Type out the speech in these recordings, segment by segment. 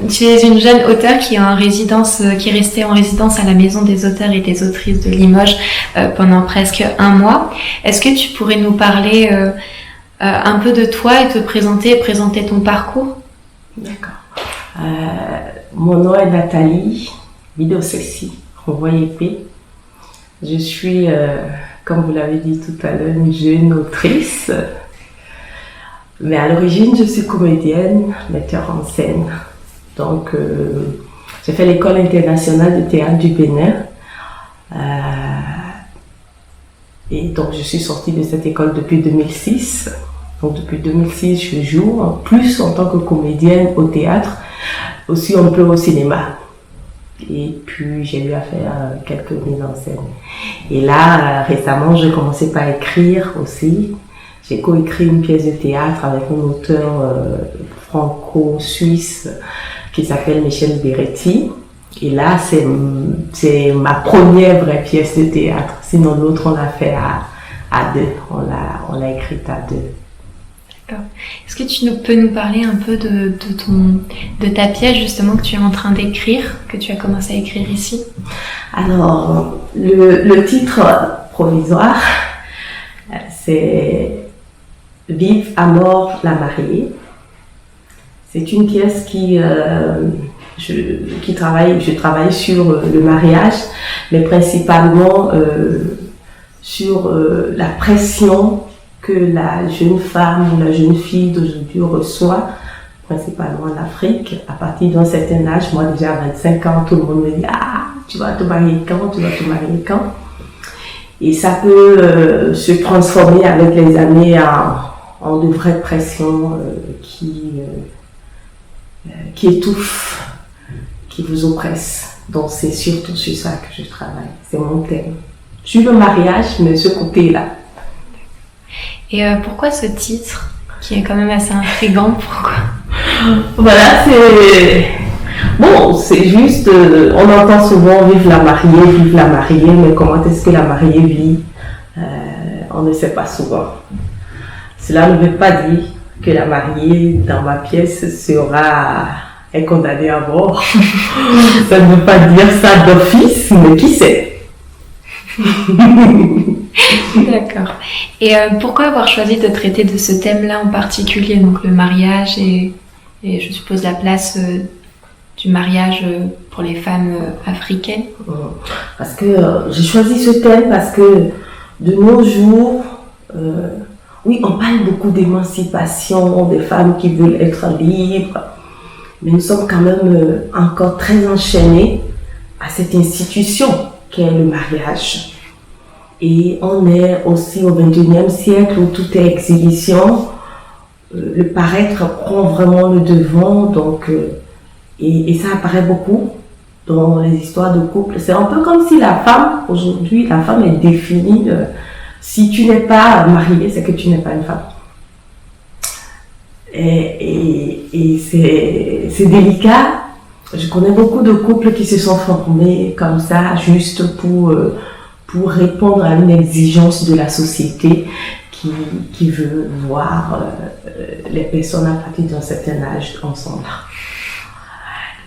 Tu es une jeune auteure qui est restée en résidence à la Maison des auteurs et des autrices de Limoges pendant presque 1 mois. Est-ce que tu pourrais nous parler un peu de toi et te présenter ton parcours? D'accord. Mon nom est Nathalie Bidosessi Ronvoyépé. Je suis, comme vous l'avez dit tout à l'heure, une jeune autrice. Mais à l'origine, je suis comédienne, metteur en scène. Donc, j'ai fait l'école internationale de théâtre du Bénin. Et donc, je suis sortie de cette école depuis 2006. Donc, depuis 2006, je joue plus en tant que comédienne au théâtre, aussi un peu au cinéma. Et puis, j'ai eu à faire quelques mises en scène. Et là, récemment, j'ai commencé par écrire aussi. J'ai coécrit une pièce de théâtre avec un auteur franco-suisse qui s'appelle Michel Beretti. Et là, c'est ma première vraie pièce de théâtre. Sinon, l'autre, on l'a fait à deux. On l'a écrite à deux. D'accord. Est-ce que tu peux nous parler un peu de ta pièce justement que tu es en train d'écrire, que tu as commencé à écrire ici? Alors, le titre provisoire, c'est Vive à mort la mariée. C'est une pièce je travaille sur le mariage, mais principalement sur la pression que la jeune femme ou la jeune fille d'aujourd'hui reçoit, principalement en Afrique, à partir d'un certain âge. Moi, déjà à 25 ans, tout le monde me dit « Ah, tu vas te marier quand? Tu vas te marier quand ?» Et ça peut se transformer avec les années en de vraies pressions qui étouffent, qui vous oppressent. Donc c'est surtout sur ça que je travaille, c'est mon thème. Sur le mariage, mais ce côté-là. Et pourquoi ce titre, qui est quand même assez intriguant, pourquoi? Voilà, c'est juste, on entend souvent vive la mariée, mais comment est-ce que la mariée vit? On ne sait pas souvent. Cela ne veut pas dire que la mariée dans ma pièce est condamnée à mort. Ça ne veut pas dire ça d'office, mais qui sait? D'accord. Et pourquoi avoir choisi de traiter de ce thème-là en particulier, donc le mariage et je suppose la place du mariage pour les femmes africaines? Parce que j'ai choisi ce thème parce que de nos jours, oui, on parle beaucoup d'émancipation, des femmes qui veulent être libres, mais nous sommes quand même encore très enchaînés à cette institution qu'est le mariage. Et on est aussi au XXIe siècle où tout est exhibition, le paraître prend vraiment le devant, donc, et ça apparaît beaucoup dans les histoires de couple. C'est un peu comme si aujourd'hui, la femme est définie, si tu n'es pas mariée, c'est que tu n'es pas une femme. Et c'est délicat. Je connais beaucoup de couples qui se sont formés comme ça, juste pour répondre à une exigence de la société qui veut voir les personnes à partir d'un certain âge ensemble.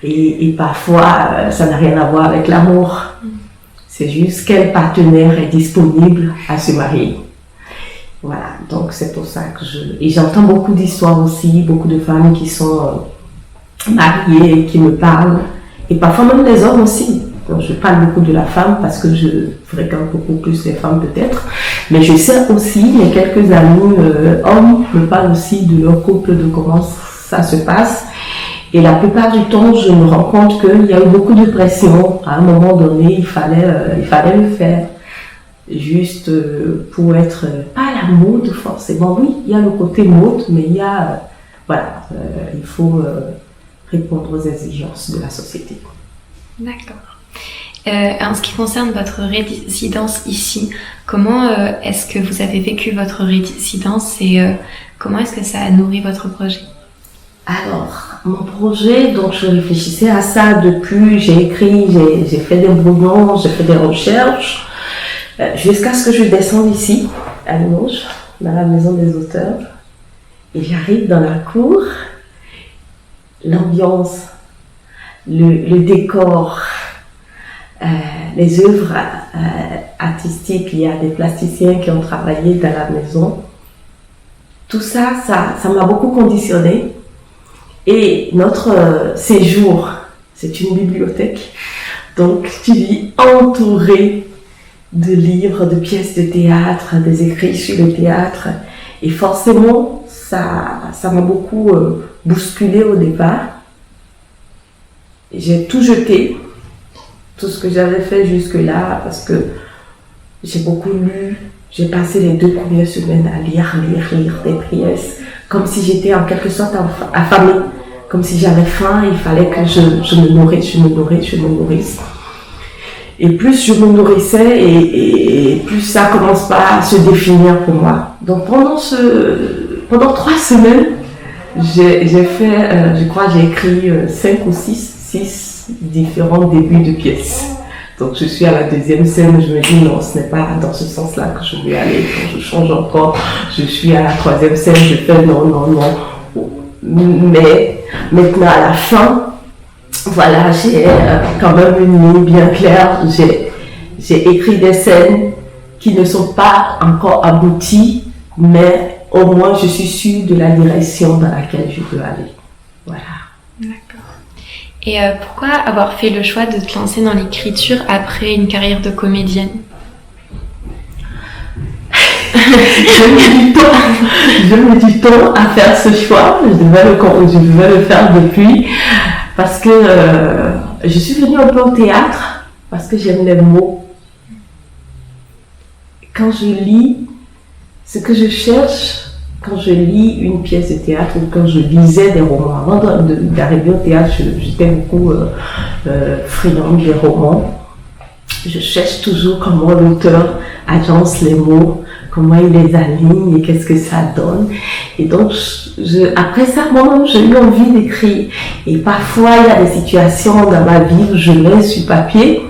Et parfois, ça n'a rien à voir avec l'amour. C'est juste quel partenaire est disponible à se marier. Voilà, donc c'est pour ça que Et j'entends beaucoup d'histoires aussi, beaucoup de femmes qui sont mariées et qui me parlent. Et parfois même les hommes aussi. Donc, je parle beaucoup de la femme parce que je fréquente beaucoup plus les femmes peut-être. Mais je sais aussi, mes quelques amis hommes me parlent aussi de leur couple, de comment ça se passe. Et la plupart du temps, je me rends compte qu'il y a eu beaucoup de pression. À un moment donné, il fallait le faire. Juste pour être, pas à la mode forcément. Oui, il y a le côté mode, mais il y a, il faut répondre aux exigences de la société. D'accord. En ce qui concerne votre résidence ici, comment est-ce que vous avez vécu votre résidence et comment est-ce que ça a nourri votre projet? Alors, mon projet, donc je réfléchissais à ça depuis, j'ai écrit, j'ai fait des brouillons, j'ai fait des recherches, jusqu'à ce que je descende ici, à Limoges, dans la maison des auteurs. Et j'arrive dans la cour, l'ambiance le décor, les œuvres artistiques. Il y a des plasticiens qui ont travaillé dans la maison. Tout ça m'a beaucoup conditionné. Et notre séjour, c'est une bibliothèque. Donc, tu vis entouré de livres, de pièces de théâtre, des écrits sur le théâtre. Et forcément, ça m'a beaucoup bousculé au départ. J'ai tout jeté, tout ce que j'avais fait jusque-là, parce que j'ai beaucoup lu. J'ai passé les 2 premières semaines à lire des pièces, comme si j'étais en quelque sorte affamée, comme si j'avais faim, il fallait que je me nourrisse. Et plus je me nourrissais, et plus ça commence pas à se définir pour moi. Donc pendant 3 semaines, j'ai fait, je crois, j'ai écrit 5 ou 6 différents débuts de pièces. Donc je suis à la 2e scène, je me dis non, ce n'est pas dans ce sens-là que je vais aller. Quand je change encore, je suis à la 3e scène, je fais non. Mais maintenant à la fin, voilà, j'ai quand même une ligne bien claire. J'ai écrit des scènes qui ne sont pas encore abouties, mais au moins je suis sûre de la direction dans laquelle je veux aller. Voilà. D'accord. Et pourquoi avoir fait le choix de te lancer dans l'écriture après une carrière de comédienne? Je mets du temps à faire ce choix. Je devais le faire depuis, parce que je suis venue un peu au théâtre parce que j'aime les mots. Quand je lis, ce que je cherche, quand je lis une pièce de théâtre ou quand je lisais des romans, avant d'arriver au théâtre, j'étais beaucoup friande des romans. Je cherche toujours comment l'auteur agence les mots, comment il les aligne et qu'est-ce que ça donne. Et donc, après ça, moi-même, j'ai eu envie d'écrire. Et parfois, il y a des situations dans ma vie où je mets sur papier,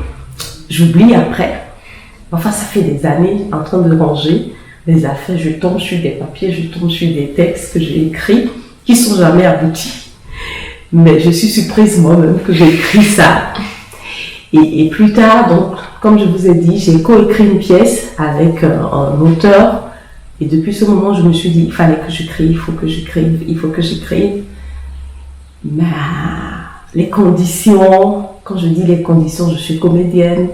j'oublie après. Enfin, ça fait des années en train de ranger les affaires, je tombe sur des papiers, je tombe sur des textes que j'ai écrits qui sont jamais aboutis. Mais je suis surprise moi-même que j'ai écrit ça. Et plus tard, donc, comme je vous ai dit, j'ai coécrit une pièce avec un auteur. Et depuis ce moment, je me suis dit, il fallait que j'écrive, il faut que j'écrive. Mais les conditions, quand je dis les conditions, je suis comédienne,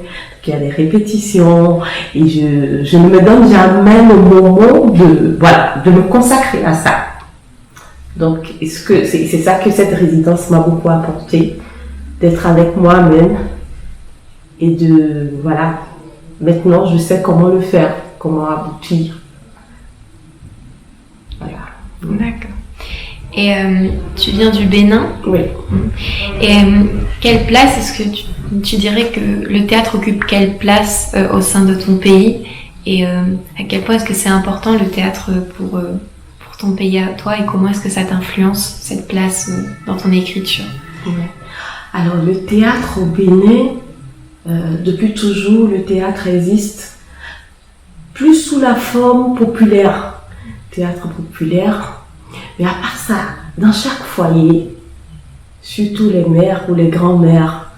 il y a des répétitions, et je ne me donne jamais le moment de me consacrer à ça. Donc, c'est ça que cette résidence m'a beaucoup apporté, d'être avec moi-même, et maintenant je sais comment le faire, comment aboutir. Voilà. D'accord. Et tu viens du Bénin? Oui. Et quelle place est-ce que tu dirais que le théâtre occupe quelle place au sein de ton pays? Et à quel point est-ce que c'est important le théâtre pour ton pays à toi, et comment est-ce que ça t'influence, cette place dans ton écriture? Oui. Alors le théâtre au Bénin, depuis toujours, le théâtre existe plus sous la forme populaire, théâtre populaire. Mais à part ça, dans chaque foyer, surtout les mères ou les grands-mères,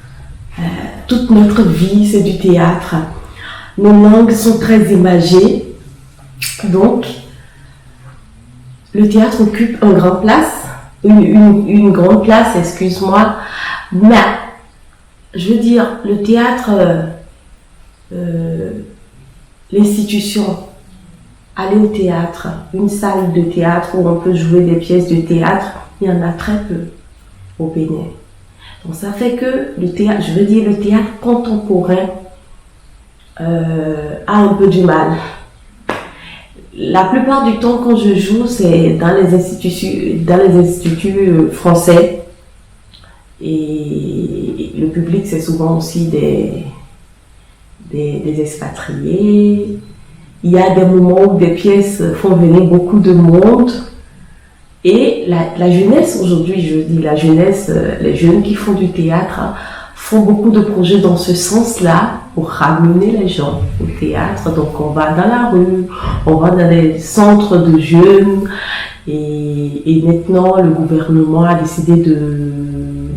toute notre vie, c'est du théâtre. Nos langues sont très imagées. Donc, le théâtre occupe une grande place, excuse-moi. Mais, je veux dire, le théâtre, l'institution, aller au théâtre, une salle de théâtre où on peut jouer des pièces de théâtre, il y en a très peu au Bénin. Donc ça fait que le théâtre contemporain a un peu du mal. La plupart du temps, quand je joue, c'est dans les instituts français. Et le public, c'est souvent aussi des expatriés. Il y a des moments où des pièces font venir beaucoup de monde. Et la jeunesse aujourd'hui, je dis la jeunesse, les jeunes qui font du théâtre font beaucoup de projets dans ce sens-là pour ramener les gens au théâtre. Donc on va dans la rue, on va dans les centres de jeunes. Et maintenant, le gouvernement a décidé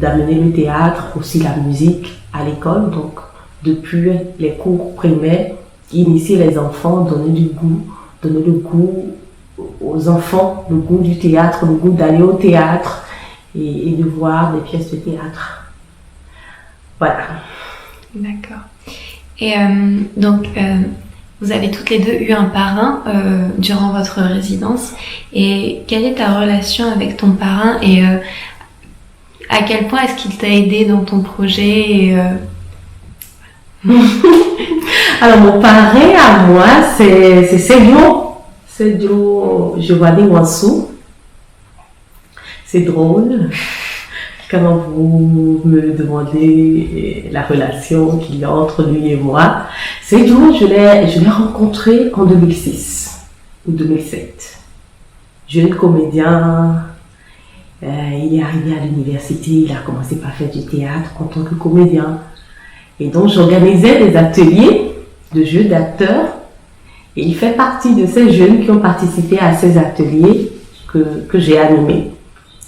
d'amener le théâtre, aussi la musique à l'école. Donc, depuis les cours primaires, initier les enfants, donner le goût aux enfants, le goût du théâtre, le goût d'aller au théâtre et de voir des pièces de théâtre. Voilà. D'accord. Et donc, vous avez toutes les deux eu un parrain durant votre résidence. Et quelle est ta relation avec ton parrain et à quel point est-ce qu'il t'a aidé dans ton projet Alors, mon parrain à moi, c'est Sergio Giovanni Wansou. C'est drôle quand vous me demandez la relation qu'il y a entre lui et moi. Sergio, je l'ai rencontré en 2006 ou 2007. Jeune comédien, il est arrivé à l'université, il a commencé par faire du théâtre en tant que comédien. Et donc, j'organisais des ateliers de jeux d'acteurs. Et il fait partie de ces jeunes qui ont participé à ces ateliers que j'ai animés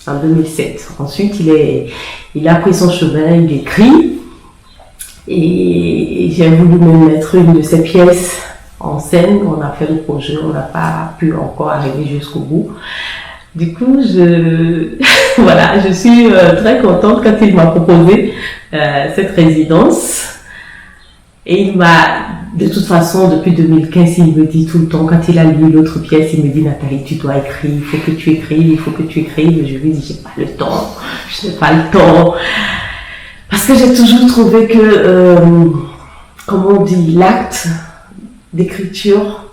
en 2007. Ensuite, il a pris son chemin, il écrit. Et j'ai voulu me mettre une de ses pièces en scène. On a fait le projet, on n'a pas pu encore arriver jusqu'au bout. Du coup, voilà, je suis très contente quand il m'a proposé cette résidence. Et il m'a, de toute façon, depuis 2015, il me dit tout le temps, quand il a lu l'autre pièce, il me dit, Nathalie, tu dois écrire, il faut que tu écrives, il faut que tu écrives. Et je lui dis, j'ai pas le temps, je n'ai pas le temps. Parce que j'ai toujours trouvé que, comment on dit, l'acte d'écriture,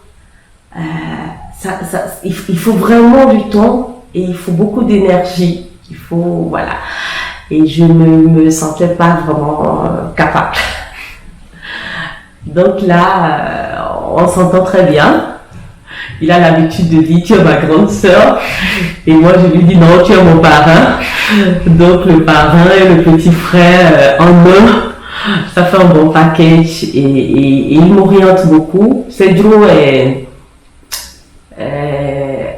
il faut vraiment du temps et il faut beaucoup d'énergie. Il faut, voilà. Et je ne me sentais pas vraiment capable. Donc là, on s'entend très bien. Il a l'habitude de dire, tu es ma grande sœur. Et moi, je lui dis, non, tu es mon parrain. Donc le parrain et le petit frère en un, ça fait un bon package. Et il m'oriente beaucoup. Sergio est,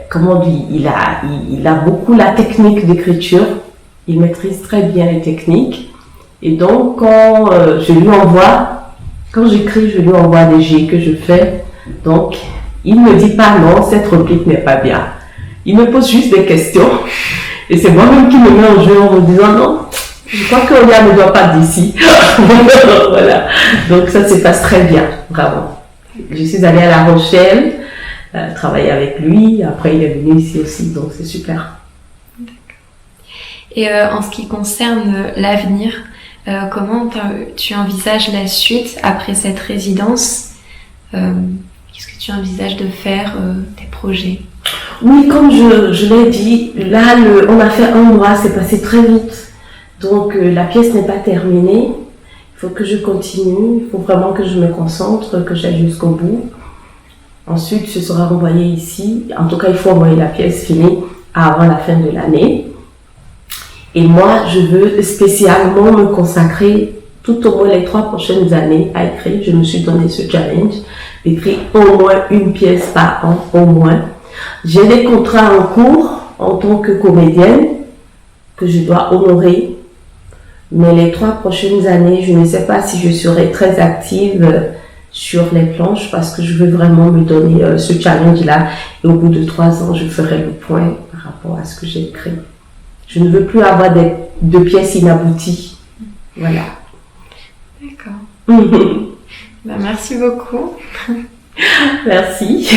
comment on dit, il a beaucoup la technique d'écriture. Il maîtrise très bien les techniques. Et donc, quand je lui envoie, quand j'écris, je lui envoie des jets que je fais. Donc, il ne me dit pas non, cette réplique n'est pas bien. Il me pose juste des questions. Et c'est moi-même qui me mets en jeu en me disant non, je crois que Olia ne doit pas d'ici. Voilà. Donc, ça se passe très bien, vraiment. Je suis allée à La Rochelle, travailler avec lui. Après, il est venu ici aussi, donc c'est super. Et en ce qui concerne l'avenir, comment tu envisages la suite après cette résidence? Qu'est-ce que tu envisages de faire, tes projets? Oui, comme je l'ai dit, là, on a fait 1 mois, c'est passé très vite. Donc, la pièce n'est pas terminée. Il faut que je continue, il faut vraiment que je me concentre, que j'aille jusqu'au bout. Ensuite, ce sera renvoyé ici. En tout cas, il faut envoyer la pièce finie avant la fin de l'année. Et moi, je veux spécialement me consacrer tout au moins les 3 prochaines années à écrire. Je me suis donné ce challenge d'écrire au moins une pièce par an, au moins. J'ai des contrats en cours en tant que comédienne que je dois honorer. Mais les 3 prochaines années, je ne sais pas si je serai très active sur les planches parce que je veux vraiment me donner ce challenge-là. Et au bout de 3 ans, je ferai le point par rapport à ce que j'ai écrit. Je ne veux plus avoir de pièces inabouties. Voilà. D'accord. Ben, merci beaucoup. Merci.